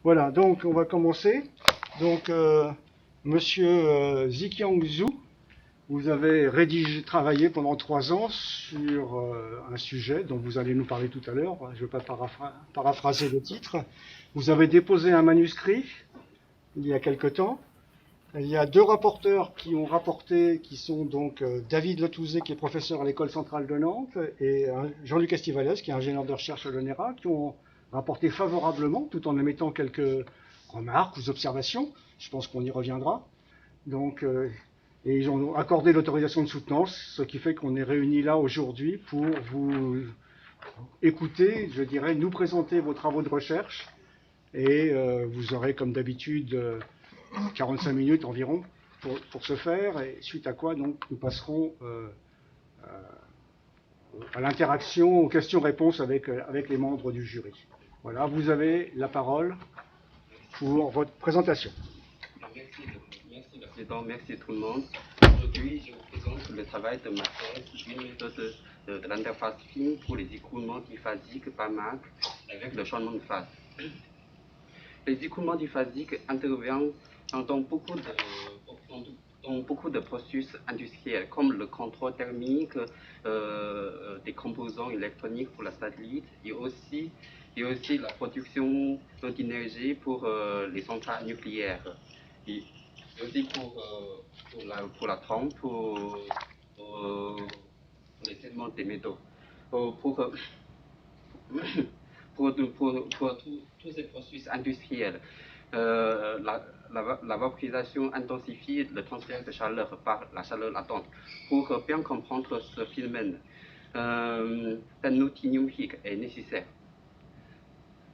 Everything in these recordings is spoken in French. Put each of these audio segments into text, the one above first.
Voilà, donc on va commencer. Donc, Monsieur Ziqiang Zhu, vous avez travaillé pendant 3 ans sur un sujet dont vous allez nous parler tout à l'heure. Je ne vais pas paraphraser le titre. Vous avez déposé un manuscrit il y a quelque temps. Il y a deux rapporteurs qui ont rapporté, qui sont donc David Letouzé, qui est professeur à l'École centrale de Nantes, et Jean-Luc Estivales, qui est ingénieur de recherche à l'ONERA, qui ont rapporté favorablement, tout en émettant quelques remarques ou observations. Je pense qu'on y reviendra. Donc, et ils ont accordé l'autorisation de soutenance, ce qui fait qu'on est réunis là aujourd'hui pour vous écouter, je dirais, nous présenter vos travaux de recherche. Et vous aurez, comme d'habitude, 45 minutes environ pour ce faire, et suite à quoi donc nous passerons à l'interaction, aux questions-réponses avec les membres du jury. Voilà, vous avez la parole pour votre présentation. Merci le président, merci tout le monde. Aujourd'hui, je vous présente le travail de ma thèse, une méthode de l'interface fine pour les écoulements diphasiques PAMAC avec le changement de phase. Les écoulements diphasiques interviennent dans beaucoup de processus industriels, comme le contrôle thermique des composants électroniques pour la satellite et aussi la production d'énergie pour les centrales nucléaires. Et aussi pour la trompe, pour les segments des métaux. Pour, tous ces processus industriels. La vaporisation intensifie le transfert de chaleur par la chaleur latente. Pour bien comprendre ce phénomène, un outil numérique est nécessaire.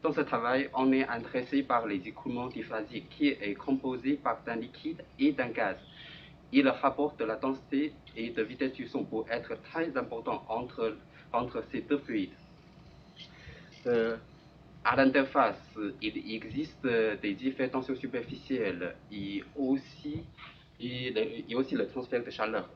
Dans ce travail, on est intéressé par les écoulements diphasiques qui est composé d'un liquide et d'un gaz. Et le rapport de la densité et de vitesse du son peut être très important entre ces deux fluides. À l'interface, il existe des effets tension superficielle et aussi le transfert de chaleur.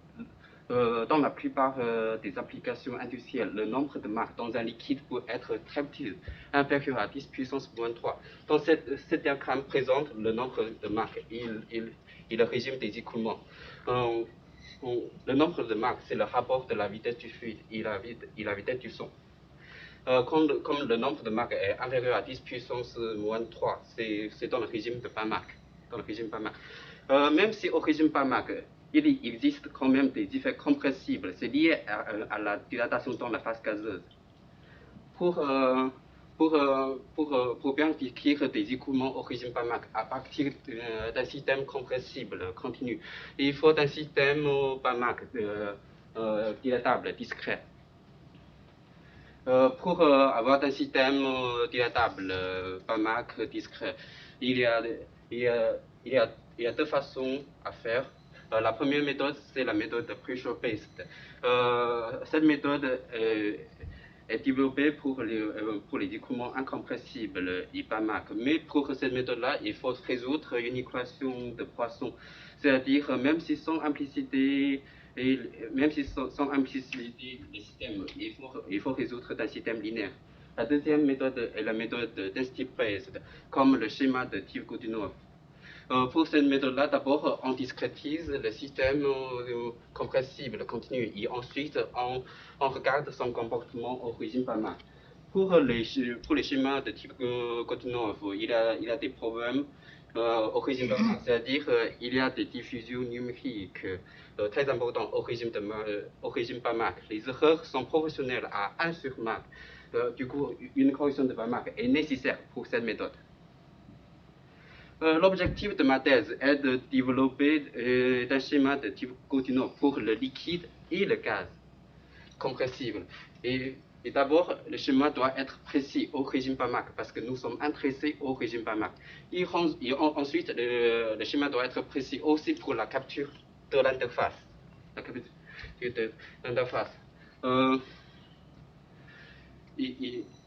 Dans la plupart des applications industrielles, le nombre de Mach dans un liquide peut être très petit, inférieur à 10 puissance moins 3. Donc, ce diagramme présente le nombre de Mach et le régime des écoulements. Le nombre de Mach, c'est le rapport de la vitesse du fluide et la vitesse du son. Comme le nombre de Mach est inférieur à 10 puissance moins 3, c'est dans le régime de PAMAC. Même si au régime PAMAC, il existe quand même des effets compressibles, c'est lié à la dilatation dans la phase gazeuse. Pour bien décrire des écoulements au régime PAMAC à partir d'un système compressible continu, il faut un système PAMAC dilatable, discret. Pour avoir un système dilatable, PAMAC discret, il y a deux façons à faire. La première méthode, c'est la méthode pressure-based. Cette méthode est développée pour les écoulements incompressibles et PAMAC. Mais pour cette méthode-là, il faut résoudre une équation de Poisson. C'est-à-dire, même si sans implicité, le système, il faut résoudre un système linéaire. La deuxième méthode est la méthode density-based, comme le schéma de type Godunov. Pour cette méthode-là, d'abord, on discrétise le système compressible continu et ensuite, on regarde son comportement au régime PAMAC. Pour les schémas de type Godunov, il y a des problèmes au régime PAMAC, c'est-à-dire il y a des diffusions numériques très importantes au régime PAMAC. Les erreurs sont proportionnelles à 1 sur Mach. Du coup, une correction de PAMAC est nécessaire pour cette méthode. L'objectif de ma thèse est de développer un schéma de type Godunov pour le liquide et le gaz compressible. Et d'abord, le schéma doit être précis au régime PAMAC parce que nous sommes intéressés au régime PAMAC. Et ensuite, le schéma doit être précis aussi pour la capture de l'interface.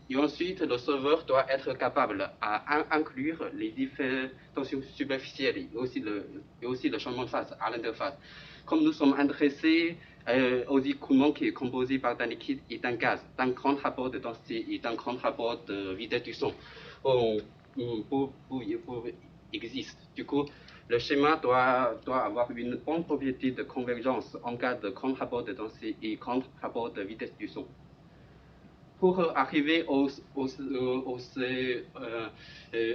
Et ensuite, le serveur doit être capable à inclure les effets tension superficielle et aussi le changement de phase à l'interface. Comme nous sommes intéressés aux écoulements qui est composé par un liquide et d'un gaz, d'un grand rapport de densité et d'un grand rapport de vitesse du son. existe. Du coup, le schéma doit avoir une bonne propriété de convergence en cas de grand rapport de densité et grand rapport de vitesse du son. Pour arriver aux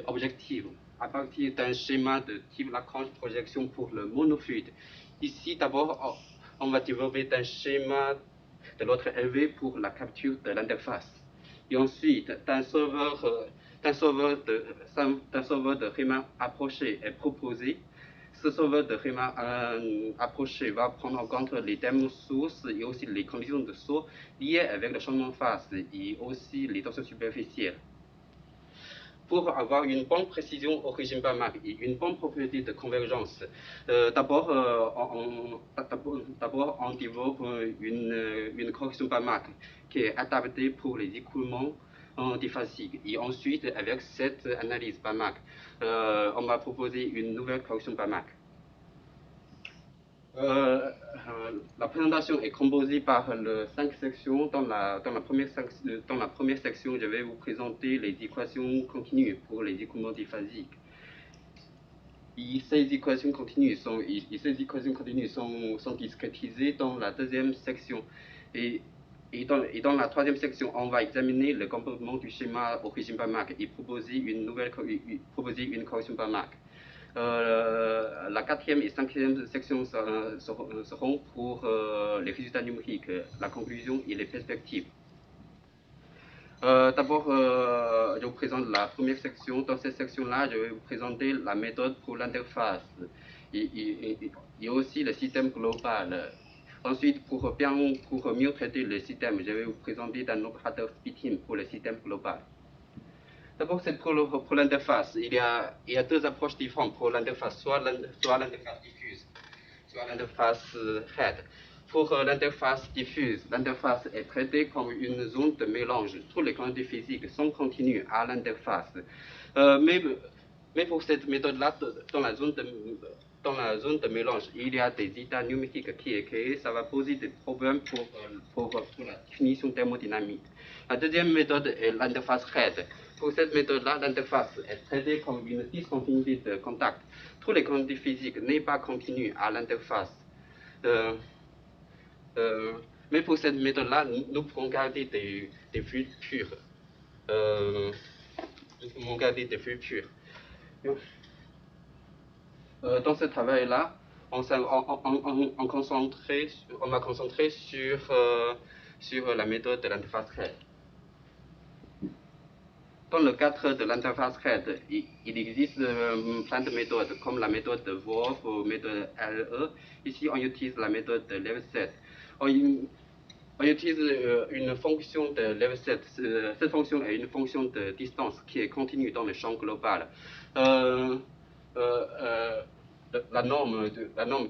objectifs, à partir d'un schéma de type Lagrange projection pour le monofluide, ici d'abord on va développer un schéma de l'autre élevé pour la capture de l'interface. Et ensuite, d'un sauveur de Riemann approché est proposé. Ce sauveur de Riemann approché va prendre en compte les thèmes sources et aussi les conditions de saut liées avec le changement de phase et aussi les tensions superficielles. Pour avoir une bonne précision au régime Banach et une bonne propriété de convergence, d'abord on développe une correction Banach qui est adaptée pour les écoulements diphasiques. Et ensuite, avec cette analyse Banach, on m'a proposé une nouvelle correction Banach. La présentation est composée par 5 sections. Dans la première section, je vais vous présenter les équations continues pour les écoulements diphasiques. Et ces équations continues sont discrétisées dans la deuxième section. Et dans la troisième section, on va examiner le comportement du schéma au régime Banach et proposer une correction Banach. La quatrième et cinquième section seront pour les résultats numériques, la conclusion et les perspectives. D'abord, je vous présente la première section. Dans cette section-là, je vais vous présenter la méthode pour l'interface et aussi le système global. Ensuite, pour mieux traiter le système, je vais vous présenter un opérateur splitting pour le système global. D'abord, c'est pour l'interface. Il y a deux approches différentes pour l'interface, soit l'interface diffuse, soit l'interface head. Pour l'interface diffuse, l'interface est traitée comme une zone de mélange. Toutes les quantités physiques sont continues à l'interface. Mais pour cette méthode-là, dans la zone de mélange, il y a des états numériques qui est créé. Ça va poser des problèmes pour la définition thermodynamique. La deuxième méthode est l'interface head. Pour cette méthode-là, l'interface est traitée comme une discontinuité de contact. Toutes les quantités physiques n'est pas continues à l'interface. Mais pour cette méthode-là, nous pouvons garder des flux purs. Dans ce travail-là, on m'a concentré sur la méthode de l'interface head. Dans le cadre de l'interface head, il existe plein de méthodes, comme la méthode de Wolf ou la méthode LE. Ici, on utilise la méthode de Leveset. On utilise une fonction de Leveset. Cette fonction est une fonction de distance qui est continue dans le champ global. La norme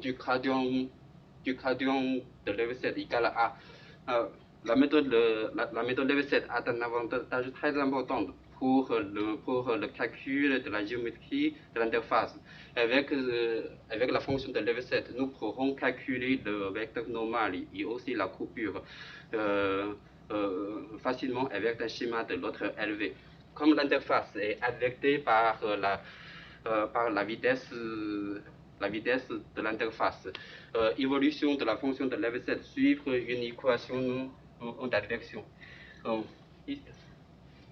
du gradient de Leveset égale à la méthode Leveset a un avantage très important pour le calcul de la géométrie de l'interface. Avec la fonction de Leveset, nous pourrons calculer le vecteur normal et aussi la coupure facilement avec un schéma de l'autre élevé. Comme l'interface est affectée par la vitesse de l'interface, évolution de la fonction de Leveset suivre une équation d'advection.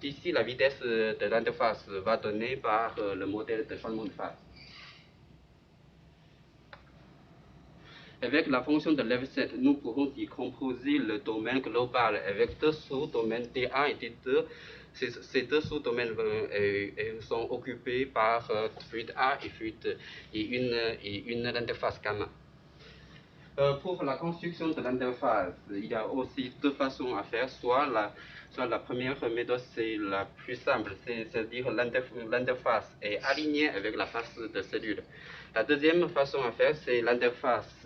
Ici, la vitesse de l'interface va donnée par le modèle de changement de phase. Avec la fonction de Leveset, nous pourrons décomposer le domaine global avec deux sous-domaines D1 et D2. Ces deux sous-domaines sont occupés par fluide A et fluide et une interface gamma. Pour la construction de l'interface, il y a aussi deux façons à faire. Soit la première méthode, c'est la plus simple, c'est-à-dire l'interface est alignée avec la face de cellule. La deuxième façon à faire, c'est l'interface.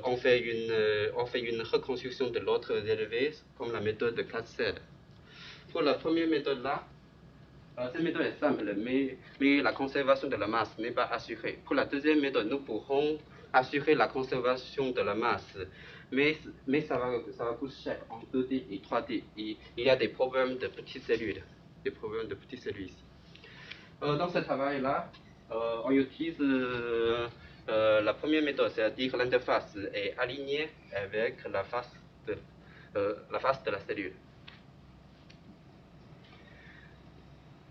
On fait une reconstruction de l'autre élevé, comme la méthode de Katzel. Pour la première méthode-là, cette méthode est simple, mais la conservation de la masse n'est pas assurée. Pour la deuxième méthode, nous pourrons assurer la conservation de la masse, mais ça va coûter cher en 2D et 3D. Et il y a des problèmes de petites cellules, ici. Dans ce travail-là, on utilise la première méthode, c'est-à-dire l'interface est alignée avec la face de la cellule.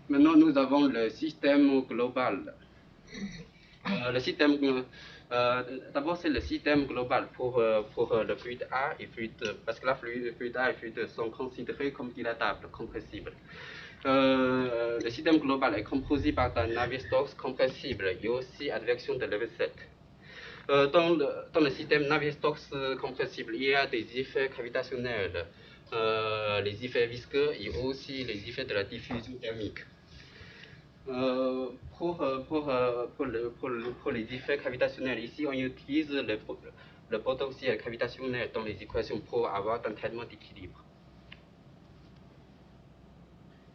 Maintenant, nous avons le système global. D'abord, c'est le système global pour le fluide A et fluide, parce que la fluide A et fluide sont considérés comme dilatables, compressibles. Le système global est composé par un Navier-Stokes compressible et aussi advection de Leveset. Dans le système Navier-Stokes compressible, il y a des effets gravitationnels, les effets visqueux et aussi les effets de la diffusion thermique. Pour les effets gravitationnels, ici on utilise le potentiel gravitationnel dans les équations pour avoir un traitement d'équilibre.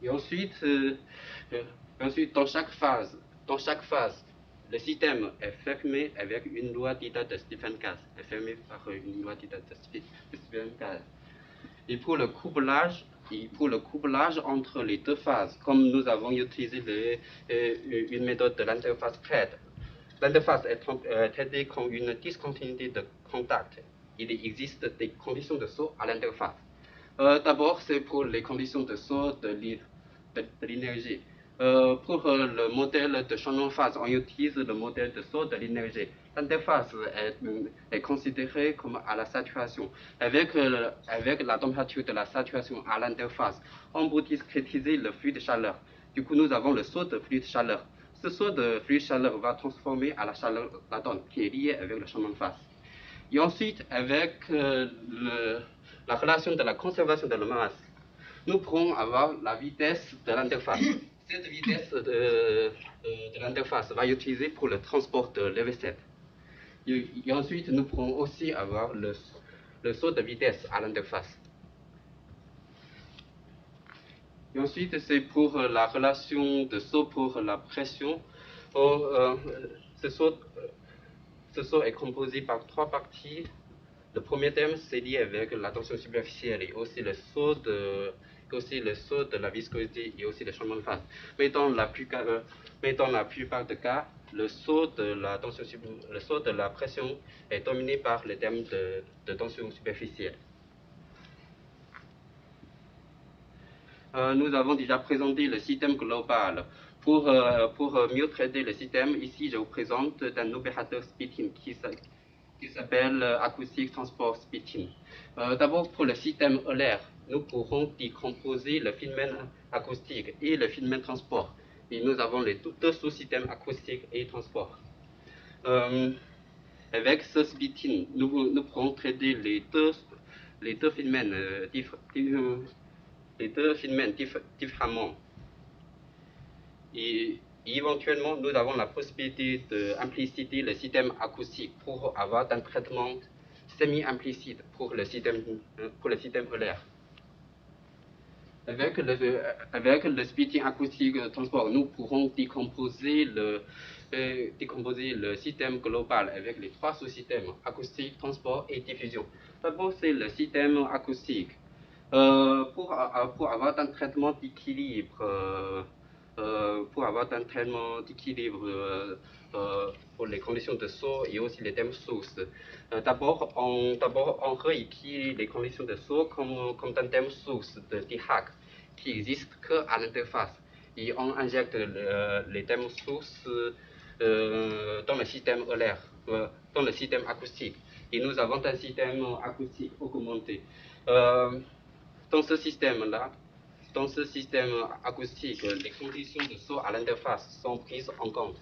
Et ensuite, dans chaque phase, le système est fermé avec une loi d'Ida de Stephen-Gaz, est fermé par une loi d'Ida de Stephen-Gaz. Et pour le couplage entre les deux phases, comme nous avons utilisé une méthode de l'interface traite, l'interface est traitée comme une discontinuité de contact. Il existe des conditions de saut à l'interface. D'abord, c'est pour les conditions de saut de l'énergie. Pour le modèle de changement de phase, on utilise le modèle de saut de l'énergie. L'interface est considérée comme à la saturation. Avec la température de la saturation à l'interface, on peut discrétiser le flux de chaleur. Du coup, nous avons le saut de flux de chaleur. Ce saut de flux de chaleur va transformer à la chaleur latente qui est liée avec le changement de phase. Et ensuite, avec la relation de la conservation de la masse, nous pourrons avoir la vitesse de l'interface. Cette vitesse de l'interface va être utilisée pour le transport de l'EV7. Et ensuite, nous pourrons aussi avoir le saut de vitesse à l'interface. Et ensuite, c'est pour la relation de saut pour la pression. Ce saut est composé par trois parties. Le premier terme, c'est lié avec la tension superficielle et aussi le saut de la viscosité et aussi le changement de phase. Mais dans la plupart des cas, le saut de la pression est dominé par le terme de tension superficielle. Nous avons déjà présenté le système global. Pour mieux traiter le système, ici je vous présente un opérateur splitting qui s'appelle Acoustic Transport Splitting. D'abord, pour le système Euler, nous pourrons décomposer le phénomène acoustique et le phénomène transport. Et nous avons les deux sous-systèmes acoustique et transport. Avec ce splitting, nous pourrons traiter les deux phénomènes différemment. Et éventuellement, nous avons la possibilité d'impliciter le système acoustique pour avoir un traitement semi-implicite pour le système Euler. Avec le splitting acoustique transport, nous pourrons décomposer le système global avec les trois sous-systèmes acoustique, transport et diffusion. D'abord, c'est le système acoustique. Pour avoir un traitement d'équilibre, pour les conditions de saut et aussi les thèmes sources. D'abord, on réécrit les conditions de saut comme un thème source de Dirac qui existe qu'à l'interface. Et on injecte les thèmes sources dans le système Euler, dans le système acoustique. Et nous avons un système acoustique augmenté. Dans ce système acoustique, les conditions de saut à l'interface sont prises en compte.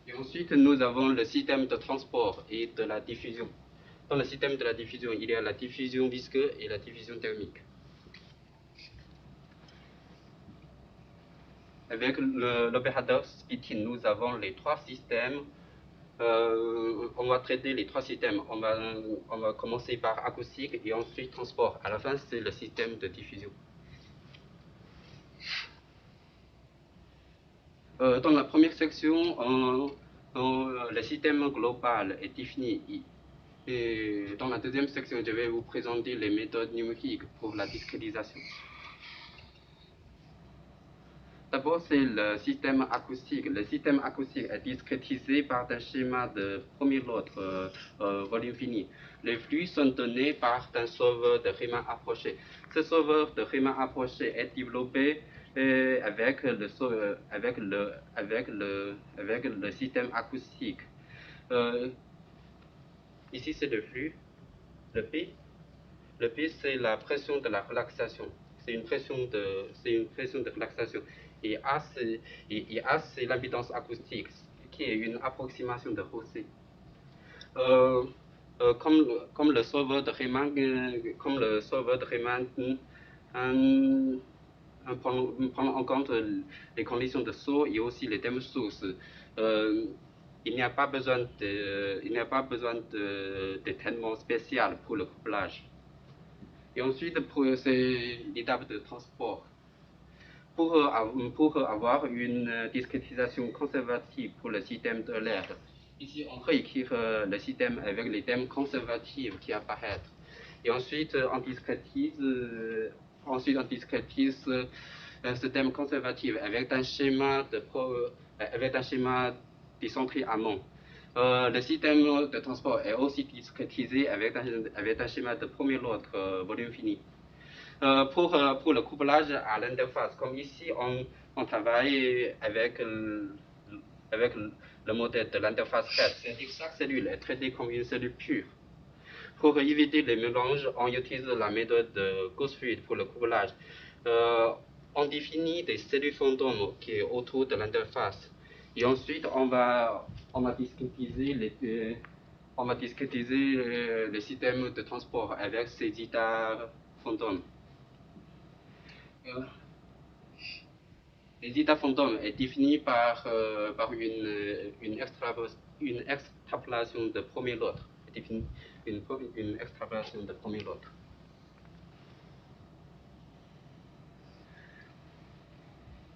Et ensuite, nous avons le système de transport et de la diffusion. Dans le système de la diffusion, il y a la diffusion visqueuse et la diffusion thermique. Avec l'opérateur splitting, nous avons les trois systèmes. On va traiter les trois systèmes. On va commencer par acoustique et ensuite transport. À la fin, c'est le système de diffusion. Dans la première section, le système global est défini. Et dans la deuxième section, je vais vous présenter les méthodes numériques pour la discrétisation. D'abord, c'est le système acoustique. Le système acoustique est discrétisé par un schéma de premier ordre volume fini. Les flux sont donnés par un solveur de Riemann approché. Ce solveur de Riemann approché est développé avec le système acoustique. Ici, c'est le flux, le P. Le P, c'est la pression de la relaxation. C'est une pression de relaxation. Et A, c'est l'impédance acoustique, qui est une approximation de Rosset. Comme le solveur de Riemann, prend en compte les conditions de saut et aussi les thèmes sources. Il n'y a pas besoin de traitement spécial pour le couplage. Et ensuite, c'est l'étape de transport. Pour avoir une discrétisation conservative pour le système de l'air, ici on peut écrire le système avec les thèmes conservatifs qui apparaissent. Et ensuite on discrétise ce thème conservatif avec un schéma décentré amont. Le système de transport est aussi discrétisé avec un schéma de premier ordre volume fini. Pour le couplage à l'interface, comme ici, on travaille avec le modèle de l'interface RED, c'est-à-dire que chaque cellule est traitée comme une cellule pure. Pour éviter les mélanges, on utilise la méthode de Gauss-Fluid pour le couplage. On définit des cellules fantômes qui est autour de l'interface. Et ensuite, on va discrétiser les systèmes de transport avec ces états fantômes. Les états fantômes est défini par une extrapolation de premier ordre. Une extrapolation de premier ordre.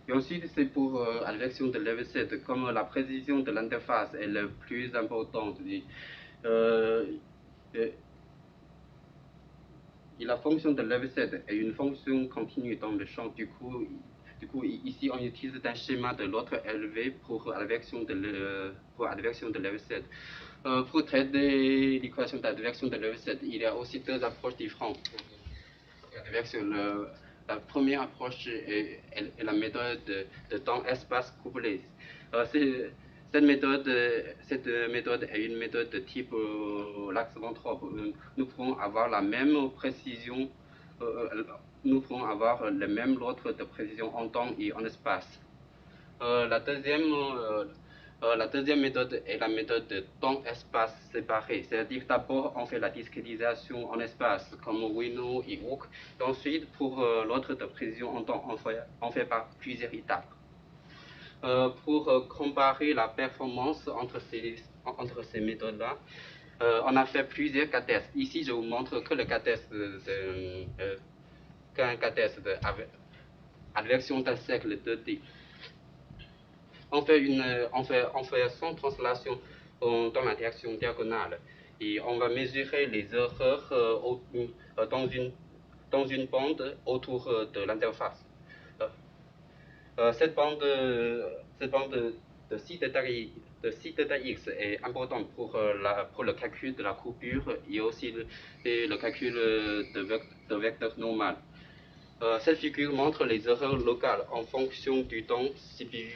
Et ensuite, c'est pour advection de Leveset, comme la précision de l'interface est la plus importante. Et la fonction de Leveset est une fonction continue dans le champ. Du coup, ici, on utilise un schéma de l'ordre élevé pour advection de Leveset. Pour traiter l'équation d'advection de Leveset, il y a aussi deux approches différentes pour l'advection. La première approche est la méthode de temps-espace couplé. Cette méthode est une méthode de type Lax-Weintraub. Nous pourrons avoir la même précision, nous pourrons avoir le même ordre de précision en temps et en espace. La deuxième méthode est la méthode de temps-espace séparé. C'est-à-dire d'abord on fait la discrétisation en espace comme Wino et Hooke. Ensuite, pour l'ordre de précision en temps, on fait par plusieurs étapes. Pour comparer la performance entre ces méthodes-là, on a fait plusieurs cas tests. Ici, je vous montre que le cas test qu'un cas test d'advection d'un cercle 2D. On fait sans translation dans la direction diagonale et on va mesurer les erreurs dans une bande autour de l'interface. Cette bande de 6 θ x est importante pour le calcul de la coupure et aussi le calcul de vecteur normal. Cette figure montre les erreurs locales en fonction du temps CPU.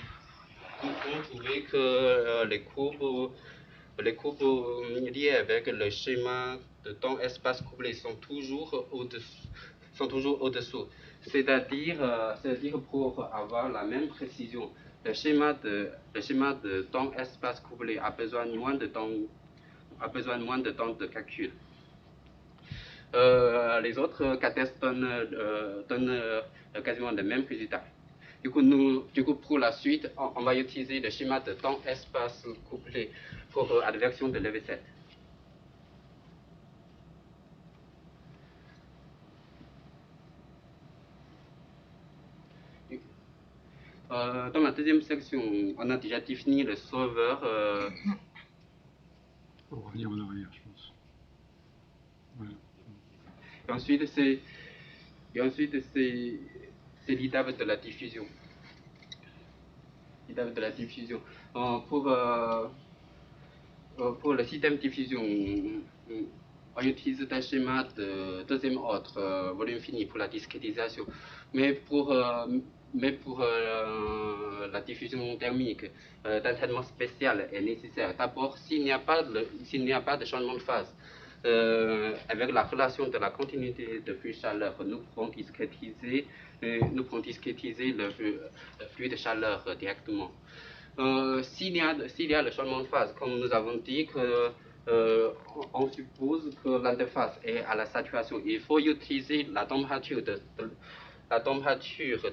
Nous pouvons trouver que les courbes liées avec le schéma de temps-espace couplé sont toujours au-dessous. C'est-à-dire pour avoir la même précision, le schéma de temps-espace couplé a besoin de moins de temps de calcul. Les autres cas tests donnent quasiment les mêmes résultats. Du coup, pour la suite, on va utiliser le schéma de temps-espace couplé pour advection de Leveset. Dans la deuxième section, on a déjà défini le solveur. On va revenir en arrière, je pense. Voilà. Et ensuite, c'est l'étape de la diffusion. système de la diffusion. Pour le système de diffusion, on utilise un schéma de deuxième ordre, volume fini pour la discrétisation. Mais pour la diffusion thermique, un traitement spécial est nécessaire. D'abord, s'il n'y a pas de changement de phase, avec la relation de la continuité de flux chaleur, nous pouvons discrétiser le flux de chaleur directement. S'il y a le changement de phase, comme nous avons dit, on suppose que l'interface est à la saturation. Il faut utiliser la température de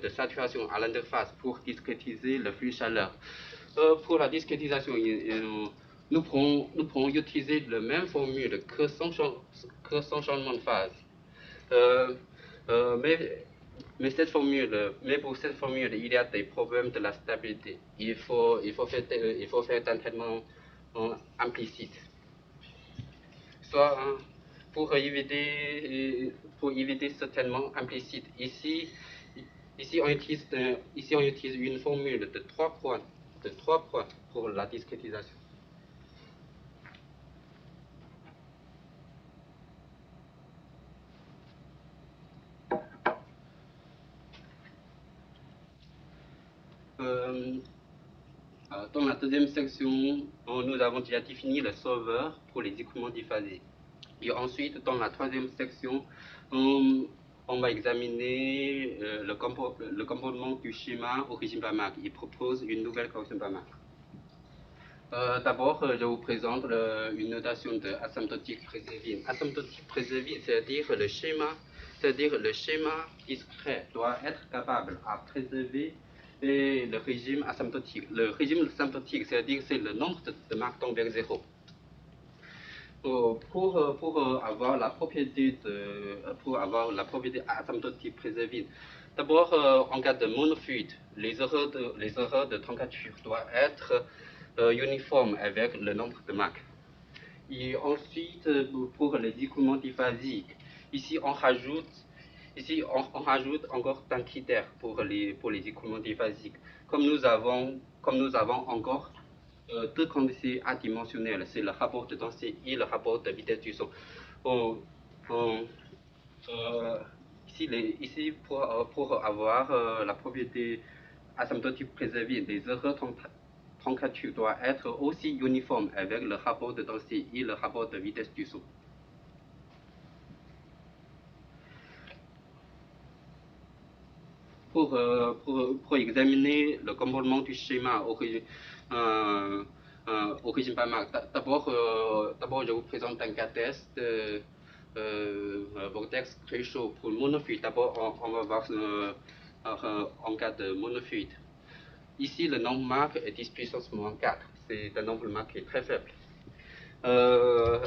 saturation à l'interface pour discrétiser le flux chaleur. Pour la discrétisation, nous pourrons utiliser la même formule que sans changement de phase. Mais pour cette formule, il y a des problèmes de la stabilité. Il faut faire un traitement implicite. Soit pour éviter ce traitement implicite. Ici on utilise une formule de 3 points pour la discrétisation. Dans la deuxième section, nous avons déjà défini le solveur pour les écoulements diphasés. Et ensuite, dans la troisième section, on va examiner le comportement du schéma au régime Banach. Il propose une nouvelle correction Banach. D'abord, je vous présente une notation de asymptotique Prézévine. Asymptotique Prézévine, c'est-à-dire le schéma discret doit être capable à préserver le régime asymptotique. Le régime asymptotique, c'est-à-dire c'est le nombre de Mach tend vers 0. Pour avoir la propriété asymptotique Prézévine, d'abord, en cas de monofluide, les erreurs de température doivent être uniformes avec le nombre de Mach. Et ensuite, pour les écoulements diphasiques, ici on rajoute encore un critère pour les écoulements diphasiques. Comme nous avons encore deux conditions adimensionnelles, c'est le rapport de densité et le rapport de vitesse du son. Ici, pour avoir la propriété asymptotique Prézévine, les erreurs de température doivent être aussi uniformes avec le rapport de densité et le rapport de vitesse du son. Pour examiner le comportement du schéma au régime Banach, d'abord je vous présente un cas test vortex très chaud pour le monofluide. D'abord, on va voir en cas de monofluide. Ici, le nombre Mach est 10 puissance moins 4. C'est un nombre Mach qui est très faible. Dans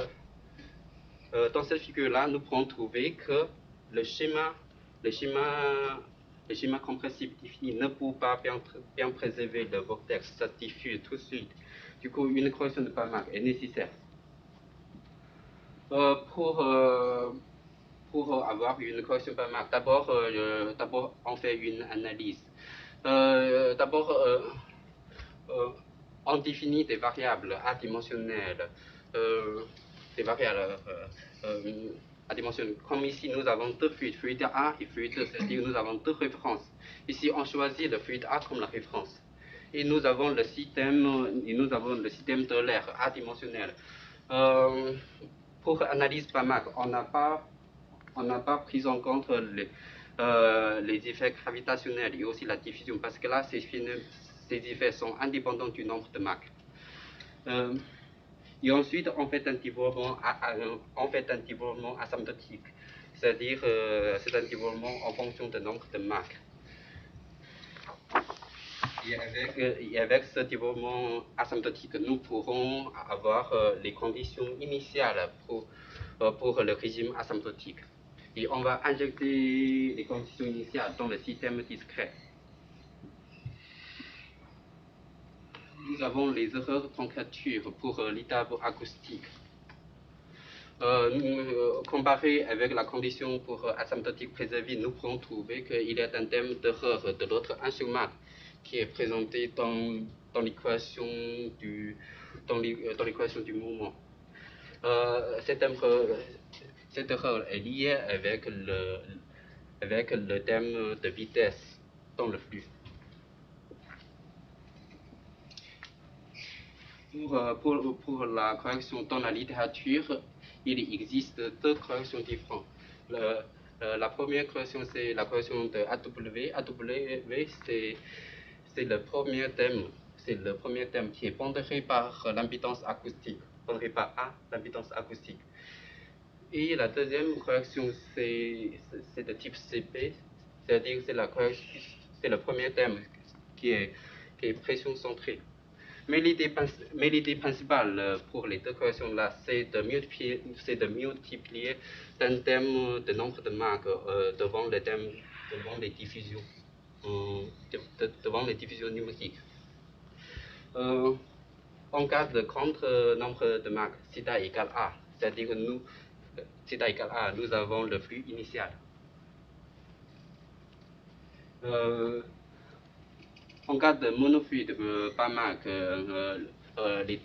cette figure-là, nous pourrons trouver que le schéma compressif défini ne peut pas bien préserver le vortex, ça diffuse tout de suite. Du coup, une correction de Banach est nécessaire. Pour avoir une correction Banach, d'abord, on fait une analyse. On définit des variables adimensionnelles. Comme ici, nous avons deux fluides, fluide A et fluide 2, c'est-à-dire nous avons deux références. Ici, on choisit le fluide A comme la référence. Et nous avons le système de l'air adimensionnel. Pour analyse Banach, on n'a pas pris en compte les effets gravitationnels et aussi la diffusion, parce que là, ces effets sont indépendants du nombre de Mach. Et ensuite, on fait un développement asymptotique, c'est-à-dire c'est un développement en fonction du nombre de Mach. Et avec ce développement asymptotique, nous pourrons avoir les conditions initiales pour le régime asymptotique. Et on va injecter les conditions initiales dans le système discret. Nous avons les erreurs de température pour l'état acoustique. Comparé avec la condition pour asymptotique Prézévine, nous pourrons trouver qu'il y a un thème d'erreur de l'autre 1 sur Mach. qui est présenté dans l'équation du mouvement. Cette erreur est liée avec le thème de vitesse dans le flux. Pour la correction dans la littérature, il existe deux corrections différentes. La première correction, c'est la correction de AW. AW, c'est le premier thème. C'est le premier thème qui est pondéré par l'impédance acoustique, pondéré par A, l'impédance acoustique. Et la deuxième correction, c'est de type CP, c'est-à-dire c'est le premier thème qui est pression centrée. Mais l'idée principale pour les deux corrections-là, c'est de multiplier d'un thème de nombre de Mach devant les diffusions, devant les diffusions numériques. En cas de contre-nombre de Mach, θ égale A, c'est-à-dire θ égale A, nous avons le flux initial. En cas de monofluide par Mach, les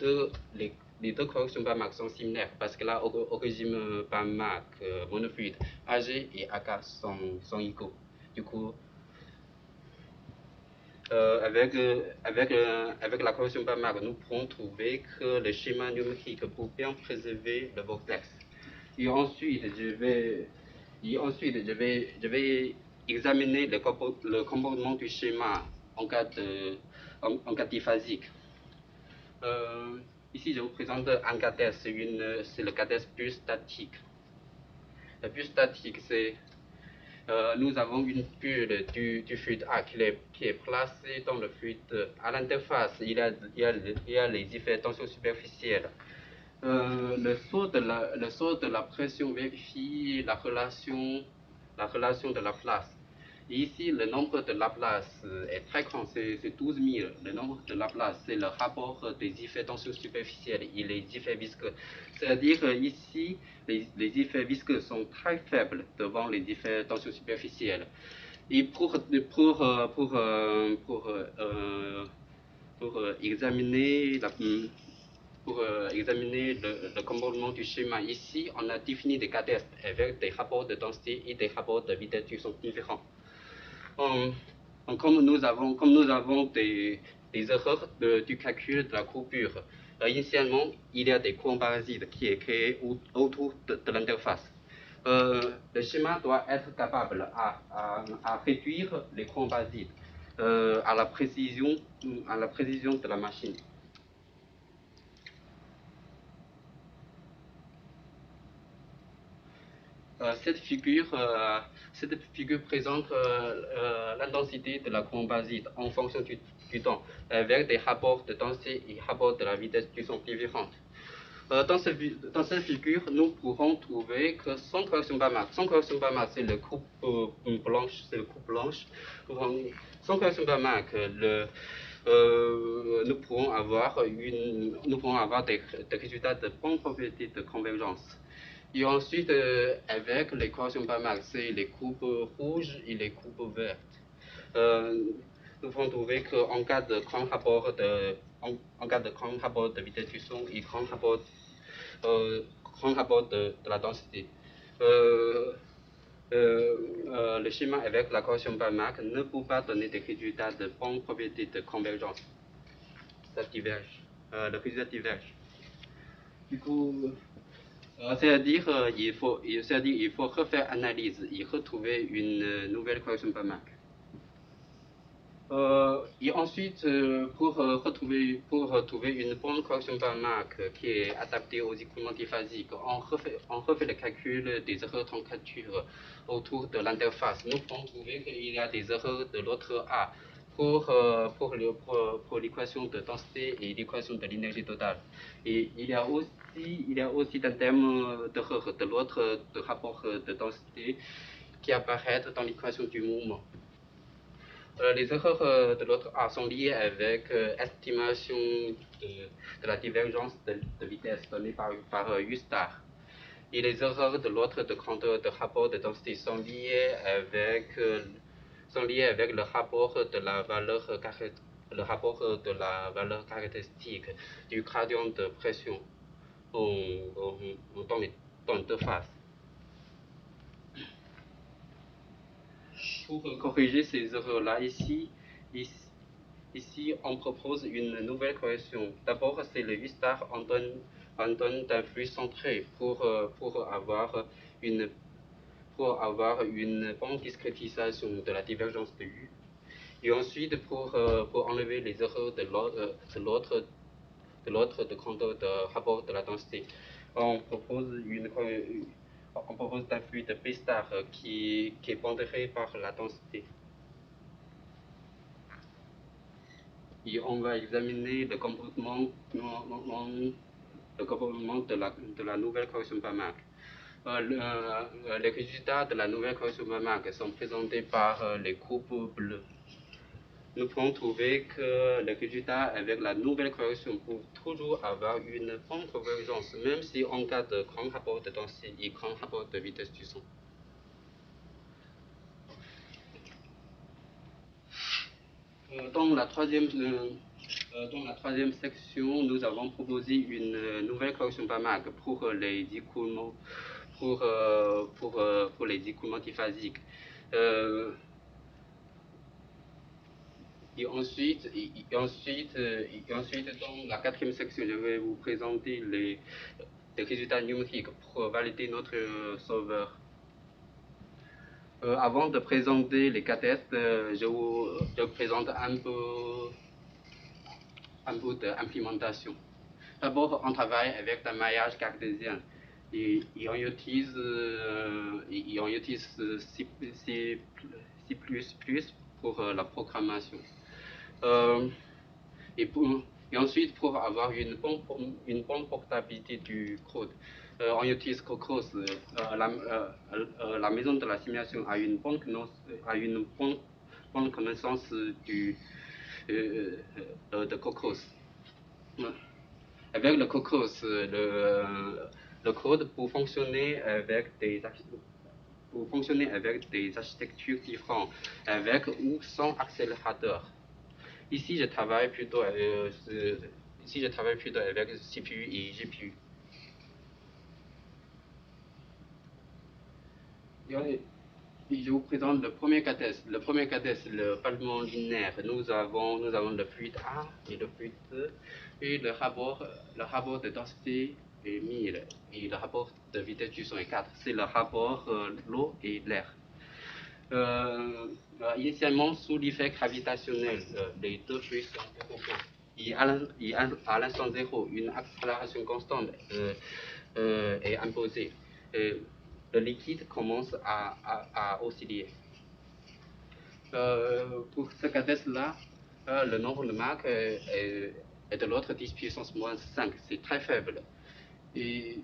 deux corrections par Mach sont similaires parce que là, au régime par Mach monofluide, AG et AK sont égaux. Du coup, avec la correction par Mach, nous pourrons trouver que le schéma numérique pour bien préserver le vortex. Et ensuite, je vais examiner le comportement du schéma en cas diphasique. Ici, je vous présente un cas test, c'est le cas test pur statique. Le pur statique, c'est nous avons une bulle du fluide A qui est placée dans le fluide. À l'interface, il y a les effets tension superficielle. Le saut de la pression vérifie la relation de Laplace. Et ici, le nombre de Laplace est très grand, c'est 12 000. Le nombre de Laplace, c'est le rapport des effets tension superficielle et les effets visqueux. C'est-à-dire ici, les effets visqueux sont très faibles devant les effets tension superficielle. Et pour examiner le comportement du schéma, ici, on a défini des cas tests avec des rapports de densité et des rapports de vitesse qui sont différents. Comme nous avons des erreurs du calcul de la courbure, initialement, il y a des courants parasites qui est créé autour de l'interface. Le schéma doit être capable à réduire les courants parasites à la précision de la machine. Cette figure présente l'intensité de la courant parasite en fonction du temps, avec des rapports de densité et rapports de la vitesse qui sont différents. Dans cette figure, nous pourrons trouver que sans correction par Mach, c'est le coupe blanche, Sans correction par Mach, nous pourrons avoir des résultats de bonne propriété de convergence. Et ensuite, avec les corrections par Mach, c'est les courbes rouges et les courbes vertes. Nous pouvons trouver qu'en cas de grand rapport de vitesse du son et grand rapport de la densité, le schéma avec la correction par Mach ne peut pas donner des résultats de bonne propriété de convergence. Ça diverge. Le résultat diverge. Du coup, c'est-à-dire il faut refaire analyse et retrouver une nouvelle correction par Mach. Et ensuite, pour retrouver une bonne correction par Mach qui est adaptée aux écoulements diphasiques, on refait le calcul des erreurs de température autour de l'interface. Nous pouvons trouver qu'il y a des erreurs de l'autre A pour l'équation de densité et l'équation de l'énergie totale. Et il y a aussi un thème d'erreur de l'autre rapport de densité qui apparaît dans l'équation du mouvement. Les erreurs de l'autre A sont liées avec estimation de la divergence de vitesse donnée par U star. Et les erreurs de l'autre de grandeur de rapport de densité sont liées avec sont liés avec le rapport de la valeur, caractéristique du gradient de pression dans deux phases. Pour corriger ces erreurs-là, ici, on propose une nouvelle correction. D'abord, c'est le U star en donne d'un flux centré pour avoir une bonne discrétisation de la divergence de U. Et ensuite, pour enlever les erreurs de l'autre grandeur de rapport de la densité, on propose un flux de P star qui est pondéré par la densité. Et on va examiner le comportement de la nouvelle correction Banach. Les résultats de la nouvelle correction Banach sont présentés par les groupes bleus. Nous pouvons trouver que les résultats avec la nouvelle correction peuvent toujours avoir une bonne convergence, même si en cas de grand rapport de densité et grand rapport de vitesse du son. Dans la troisième section, nous avons proposé une nouvelle correction Banach pour les écoulements, pour les écoulements diphasiques. Et ensuite, dans la quatrième section, je vais vous présenter les résultats numériques pour valider notre solver. Avant de présenter les cas tests, je vous présente un peu d'implémentation. D'abord, on travaille avec un maillage cartésien et on utilise C++ pour la programmation. Et ensuite, pour avoir une bonne portabilité du code, on utilise Cocos. La maison de la simulation a une bonne connaissance de Cocos. Avec le Cocos, le code pour fonctionner avec des architectures différentes, avec ou sans accélérateur. Ici, je travaille plutôt avec CPU et GPU. Et je vous présente le premier cas test. Le premier cas test, le parlement linéaire. Nous avons le fluide A et le fluide E, et le rapport de densité est 1000 et le rapport de vitesse du son est 4. C'est le rapport l'eau et l'air. Initialement, sous l'effet gravitationnel, les deux fluides sont opposés. Et à l'instant 0, une accélération constante est imposée. Le liquide commence à osciller. Pour ce cas test-là, le nombre de Mach est de l'ordre 10 puissance moins 5. C'est très faible. Et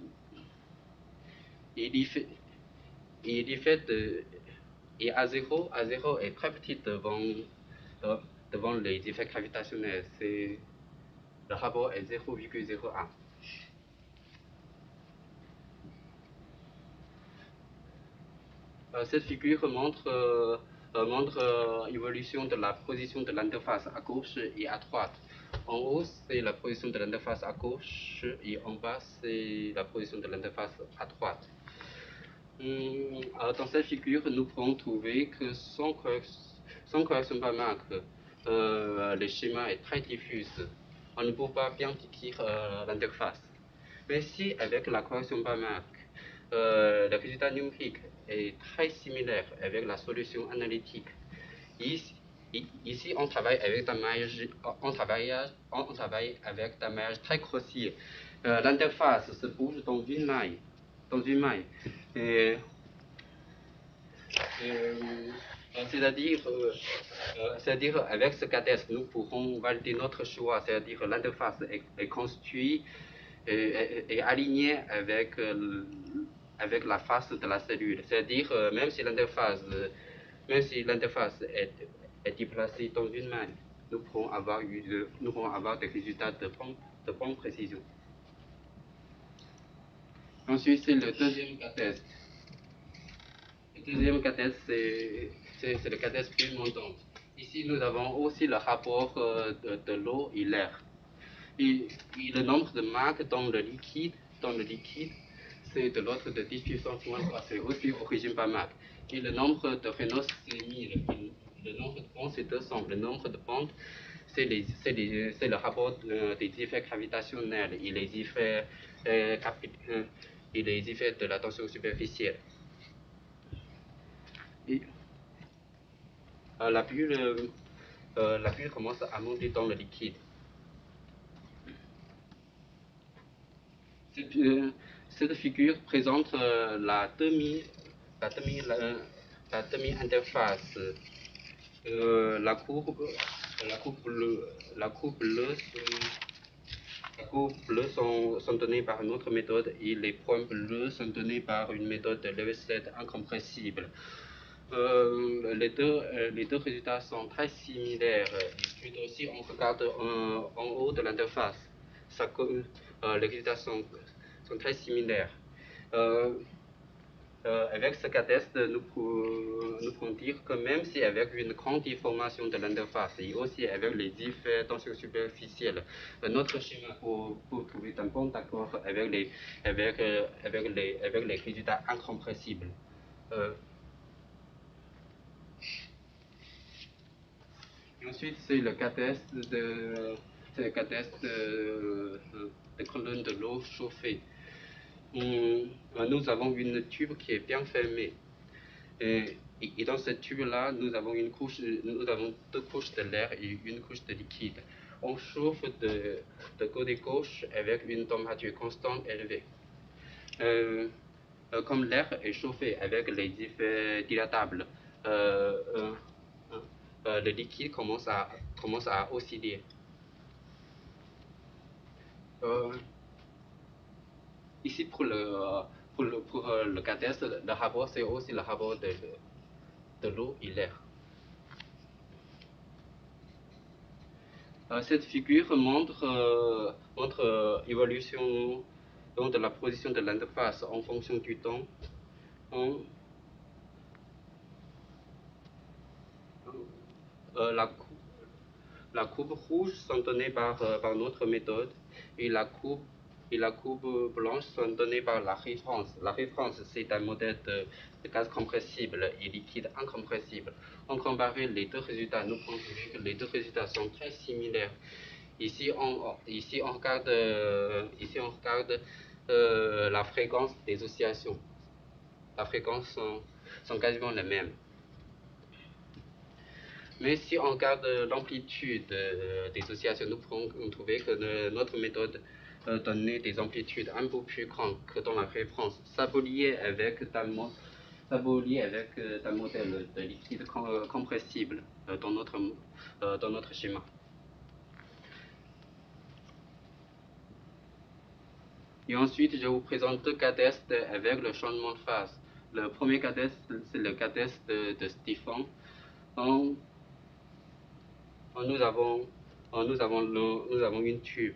A0 est très petit devant les effets gravitationnels. Le rapport est 0,01. Cette figure montre l'évolution de la position de l'interface à gauche et à droite. En haut, c'est la position de l'interface à gauche et en bas, c'est la position de l'interface à droite. Dans cette figure, nous pouvons trouver que sans correction Banach, le schéma est très diffus. On ne peut pas bien décrire l'interface. Mais si avec la correction Banach, le résultat numérique est très similaire avec la solution analytique. Ici, on travaille avec un maillage, très grossier. L'interface se bouge dans une maille. C'est-à-dire avec ce cas test, nous pourrons valider notre choix, c'est-à-dire l'interface est construite et alignée avec la face de la cellule. C'est-à-dire même si l'interface est déplacée dans une maille, nous pourrons avoir des résultats de bonne précision. Ensuite, c'est le deuxième cas test. Le deuxième cas test, c'est le cadastre plus montant. Ici, nous avons aussi le rapport de l'eau et l'air. Et le nombre de marques dans le liquide, c'est de l'ordre de 10 puissance moins 3, c'est aussi origine par marque. Et le nombre de Renault, c'est 1000. Le nombre de bandes, c'est 200. Le nombre de bandes, c'est le rapport des effets gravitationnels et les effets, et les effets de la tension superficielle. Et, la bulle commence à monter dans le liquide. Cette figure présente la demi-interface. La courbe bleue sont données par une autre méthode et les points bleus sont donnés par une méthode de Lewis-Led incompressible. Les deux résultats sont très similaires. Et puis aussi, on regarde en haut de l'interface. Les résultats sont très similaires. Avec ce cas test, nous pouvons dire que même si avec une grande déformation de l'interface et aussi avec les effets tension superficielle, notre schéma pour trouver un bon accord avec les résultats incompressibles. Et ensuite, c'est le cas test de colonne de l'eau chauffée. Nous avons une tube qui est bien fermée. Et dans cette tube-là, nous avons deux couches de l'air et une couche de liquide. On chauffe de côté gauche avec une température constante élevée. Comme l'air est chauffé avec les effets dilatables, le liquide commence à osciller. Ici, pour le cas test, le rapport, c'est aussi le rapport de l'eau et l'air. Cette figure montre évolution de la position de l'interface en fonction du temps. La courbe rouge sont données par notre méthode et la courbe blanche sont données par la référence. La référence, c'est un modèle de gaz compressible et liquide incompressible. En comparant les deux résultats, nous pouvons trouver que les deux résultats sont très similaires. Ici, on regarde la fréquence des oscillations. La fréquence sont quasiment les mêmes. Mais si on regarde l'amplitude des oscillations, nous pouvons trouver que notre méthode donnait des amplitudes un peu plus grandes que dans la référence. Ça peut lier avec un modèle de liquide compressible dans notre schéma. Et ensuite, je vous présente deux cas tests avec le changement de phase. Le premier cas test, c'est le cas test de Stephan. Nous avons une tube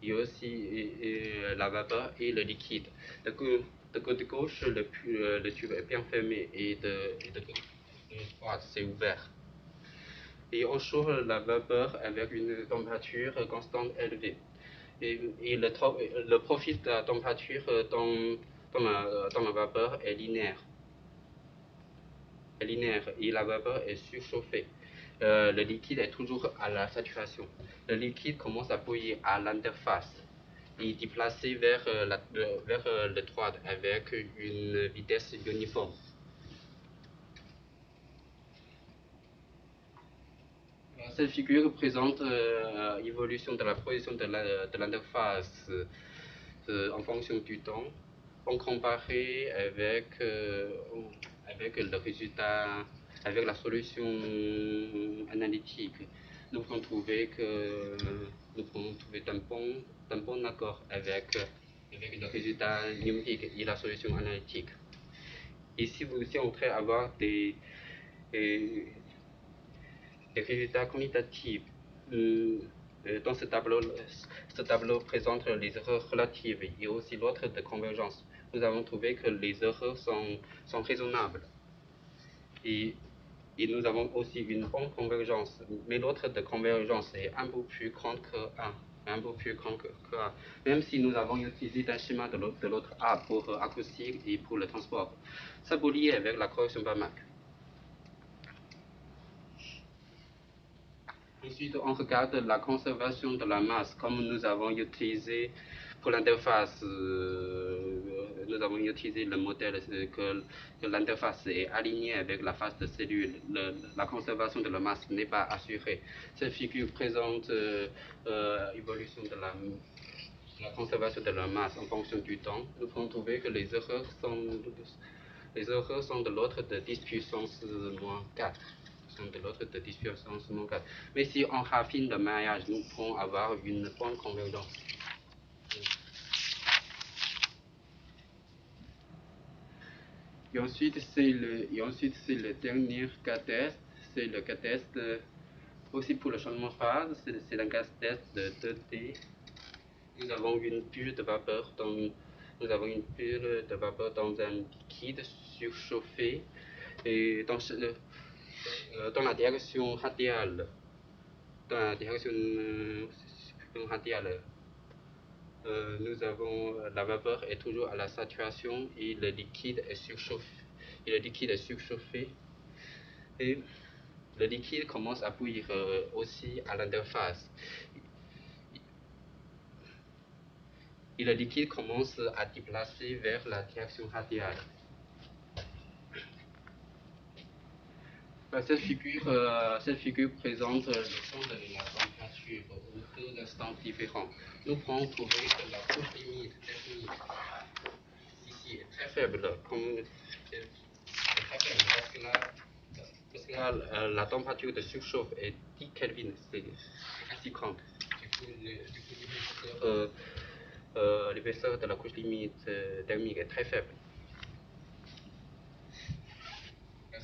et aussi la vapeur et le liquide. De côté gauche, le tube est bien fermé et de côté droite, c'est ouvert. Et on chauffe la vapeur avec une température constante élevée. Et le profil de la température dans la vapeur est linéaire. Et la vapeur est surchauffée. Le liquide est toujours à la saturation. Le liquide commence à bouillir à l'interface et est déplacé vers le droite avec une vitesse uniforme. Cette figure présente l'évolution de la position de l'interface en fonction du temps, en comparé avec le résultat, avec la solution analytique. Nous pouvons trouver un bon accord avec le résultat numérique et la solution analytique. Ici, vous aussi, on peut avoir des résultats quantitatifs. Dans ce tableau présente les erreurs relatives et aussi l'ordre de convergence. Nous avons trouvé que les erreurs sont raisonnables. Et Et nous avons aussi une bonne convergence, mais l'autre de convergence est un peu plus grande que 1. Un peu plus grand que 1. Même si nous avons utilisé un schéma de l'autre A pour acoustique et pour le transport. Ça peut lier avec la correction Banach. Ensuite, on regarde la conservation de la masse, comme nous avons utilisé pour l'interface, nous avons utilisé le modèle que l'interface est alignée avec la face de cellule. La conservation de la masse n'est pas assurée. Cette figure présente l'évolution de la conservation de la masse en fonction du temps. Nous pouvons trouver que les erreurs sont de l'ordre de 10 puissance moins 4. De l'autre de 10 puissance moins 4. Mais si on raffine le maillage, nous pouvons avoir une bonne convergence. Et ensuite, c'est le dernier cas test. C'est le cas test aussi pour le changement de phase. C'est un cas test de 2D. Nous avons une bulle de vapeur dans un liquide surchauffé et dans la direction radiale. Dans la direction radiale, nous avons la vapeur est toujours à la saturation et le liquide est surchauffé. Et le liquide commence à bouillir aussi à l'interface. Et le liquide commence à déplacer vers la direction radiale. Cette figure présente le son de la température aux deux instants différents. Nous pouvons trouver que la couche limite thermique ici est très faible, parce que là, la température de surchauffe est 10 Kelvin, c'est assez grande. L'épaisseur de la couche limite thermique est très faible.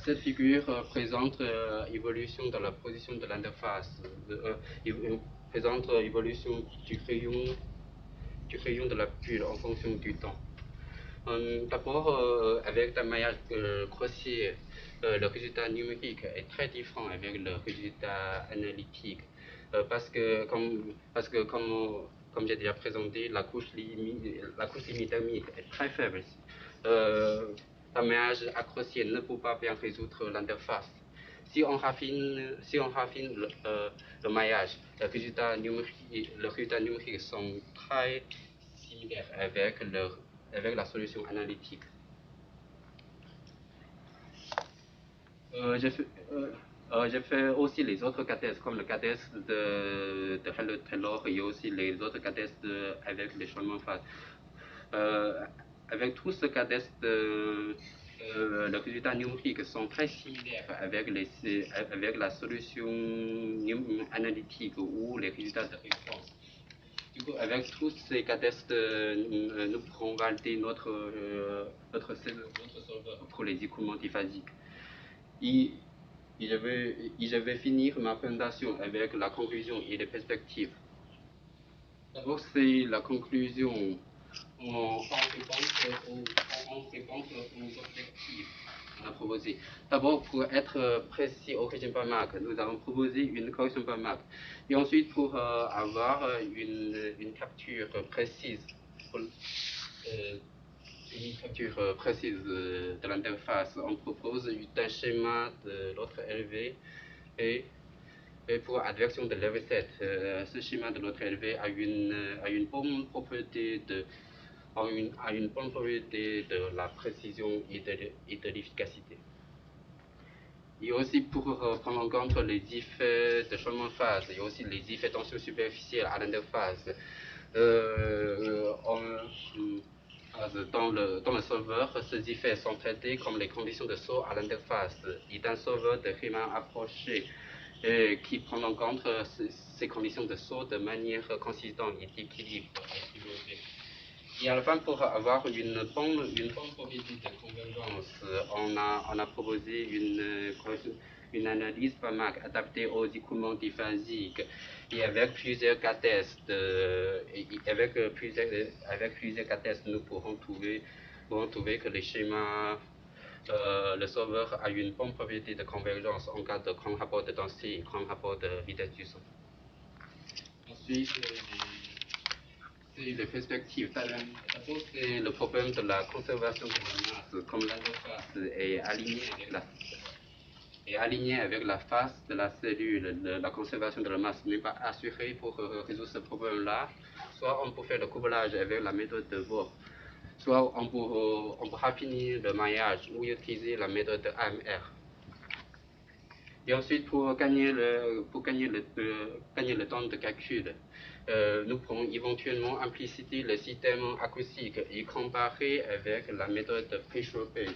Cette figure présente l'évolution de la position de l'interface, présente l'évolution du rayon de la bulle en fonction du temps. D'abord, avec un maillage grossier, le résultat numérique est très différent avec le résultat analytique, parce que comme j'ai déjà présenté, la couche limite thermique est très faible. Un maillage grossier ne peut pas bien résoudre l'interface. Si on raffine le maillage, le résultat numérique sont très similaires avec la solution analytique. J'ai fait aussi les autres cas tests, comme le cas test de Hello-Taylor et aussi les autres cas tests avec les changements de phase. Avec tous ces cas tests, les résultats numériques sont très similaires avec la solution analytique ou les résultats de référence. Du coup, avec tous ces cas tests, nous pourrons valider notre solver pour les écoulements diphasiques. Et je vais finir ma présentation avec la conclusion et les perspectives. D'abord, c'est la conclusion. On répond aux objectifs qu'on a proposés. D'abord, pour être précis au régime Banach, nous avons proposé une correction Banach. Et ensuite, pour avoir une capture précise, de l'interface, on propose un schéma de l'autre LV et pour adversion de l'LV7. Ce schéma de l'autre LV a une bonne propriété de la précision et de l'efficacité. Et aussi pour prendre en compte les effets de changement de phase et aussi les effets de tension superficielle à l'interface. Dans le solver, ces effets sont traités comme les conditions de saut à l'interface et d'un solver de Riemann approché qui prend en compte ces conditions de saut de manière consistante et d'équilibre. Et à la fin, pour avoir une bonne probabilité de convergence, on a proposé une analyse Banach adaptée aux écoulements diphasiques et avec plusieurs cas tests. Avec plusieurs cas tests, nous pourrons trouver que les schémas le solveur a une bonne propriété de convergence en cas de grand rapport de densité et grand rapport de vitesse du son. Ensuite, c'est les perspectives. D'abord, c'est le problème de la conservation de la masse, comme l'interface est alignée avec la face de la cellule. La conservation de la masse n'est pas assurée. Pour résoudre ce problème-là, soit on peut faire le couplage avec la méthode de Bohr, soit on peut raffiner le maillage ou utiliser la méthode de AMR. Et ensuite, pour gagner le temps de calcul, nous pouvons éventuellement impliciter le système acoustique et comparer avec la méthode pressure-based.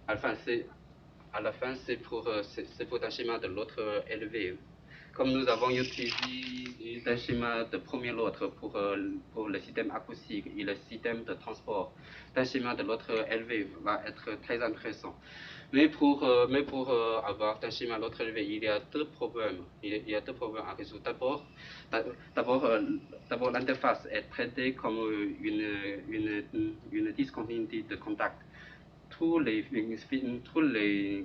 À la fin, c'est pour un schéma de l'autre élevé. Comme nous avons utilisé un schéma de premier ordre pour le système acoustique et le système de transport, un schéma de l'autre élevé va être très intéressant. Mais pour avoir un schéma de l'autre élevé, il y a deux problèmes. Il y a deux problèmes à résoudre. D'abord, l'interface est traitée comme une discontinuité de contact. Tous les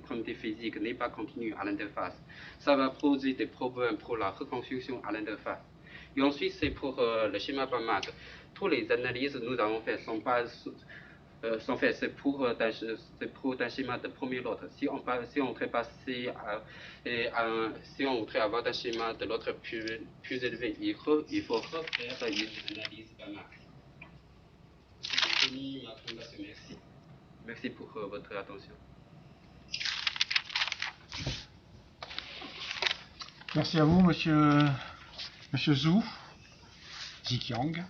quantités physiques n'est pas continues à l'interface. Ça va poser des problèmes pour la reconstruction à l'interface. Et ensuite, c'est pour le schéma BAMAC. Toutes les analyses que nous avons faites sont faites, c'est pour un schéma de premier ordre. Si on voudrait avoir un schéma de l'ordre plus élevé, il faut refaire une analyse BAMAC. J'ai fini ma présentation, merci. Merci pour votre attention. Merci à vous, monsieur Zhu Ziqiang.